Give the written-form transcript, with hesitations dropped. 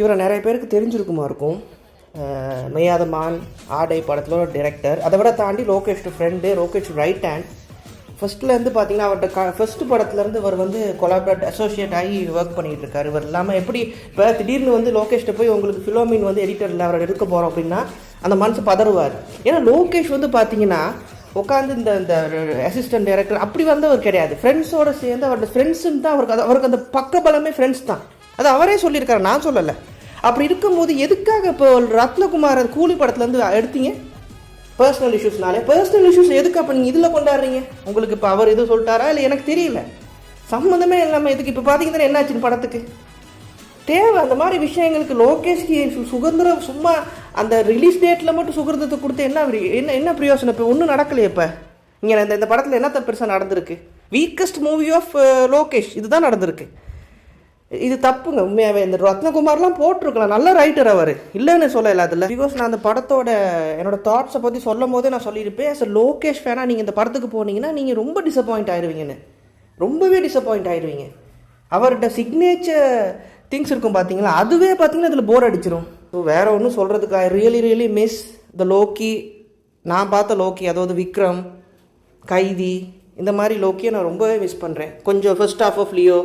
இவரை நிறைய பேருக்கு தெரிஞ்சிருக்குமா இருக்கும். மெய்யாத மான் ஆடை படத்தில் டைரக்டர். அதை விட தாண்டி Lokesh friend, Lokesh right hand. ஃபஸ்ட்லேருந்து பார்த்தீங்கன்னா அவர்கிட்ட ஃபஸ்ட்டு படத்துலேருந்து இவர் கொலாபரேட் அசோசியேட் ஆகி ஒர்க் பண்ணிகிட்டு இருக்காரு. இவர் இல்லாமல் எப்படி இப்போ திடீர்னு லோகேஷ்ட போய் உங்களுக்கு ஃபிலோமின் எடிட்டரில் அவர் எடுக்க போகிறோம் அப்படின்னா அந்த மனசு பதறுவார். ஏன்னா லோகேஷ் பார்த்தீங்கன்னா உட்காந்து இந்த அசிஸ்டன்ட் டைரக்டர் அப்படி வந்தவர் கிடையாது. ஃப்ரெண்ட்ஸோடு சேர்ந்து அவரோட ஃப்ரெண்ட்ஸுன்னு தான் அவருக்கு அந்த பக்க பலமே ஃப்ரெண்ட்ஸ் தான். அது அவரே சொல்லியிருக்காரு, நான் சொல்லலை. அப்படி இருக்கும்போது எதுக்காக இப்போ ரத்னகுமார் கூலி படத்துலேருந்து எடுத்தீங்க? பர்சனல் இஷ்யூஸ்னாலே பர்சனல் இஷ்யூஸ் எதுக்கு அப்போ நீங்கள் இதில் கொண்டாடுறீங்க? உங்களுக்கு இப்போ அவர் எதுவும் சொல்லிட்டாரா இல்லை எனக்கு தெரியல, சம்மந்தமே இல்லாமல் எதுக்கு இப்போ பார்த்தீங்கன்னா என்னாச்சுன்னு படத்துக்கு தேவை அந்த மாதிரி விஷயங்களுக்கு. லோகேஷ்க்கு சுதந்திரம் சும்மா அந்த ரிலீஸ் டேட்டில் மட்டும் சுதந்திரத்தை கொடுத்து என்ன பிரயோசனம்? இப்போ ஒன்றும் நடக்கலையே. இப்போ இங்கே இந்த படத்தில் என்ன பெருசாக நடந்திருக்கு? வீக்கஸ்ட் மூவி ஆஃப் லோகேஷ் இதுதான் நடந்திருக்கு. இது தப்புங்க உண்மையாகவே. இந்த ரத்னகுமார்லாம் போட்டிருக்கலாம், நல்ல ரைட்டர் அவர், இல்லைன்னு சொல்லலை அதில். பிகாஸ் நான் அந்த படத்தோட என்னோட தாட்ஸை பற்றி சொல்லும் போதே நான் சொல்லியிருப்பேன், ஆஸ் லோகேஷ் ஃபேனாக நீங்கள் இந்த படத்துக்கு போனீங்கன்னா நீங்கள் ரொம்ப டிசப்பாயிண்ட் ஆயிடுவீங்கன்னு, ரொம்பவே டிசப்பாயிண்ட் ஆயிடுவீங்க. அவர்கிட்ட சிக்னேச்சர் திங்ஸ் இருக்கும் பார்த்தீங்களா, அதுவே பார்த்தீங்கன்னா இதில் போர் அடிச்சிடும். ஸோ வேறு ஒன்றும் சொல்கிறதுக்கு I really miss the Loki. நான் பார்த்த லோக்கி, அதாவது விக்ரம், கைதி, இந்த மாதிரி லோக்கியை நான் ரொம்பவே மிஸ் பண்ணுறேன். கொஞ்சம் ஃபர்ஸ்ட் ஹாஃப் ஆஃப் லியோ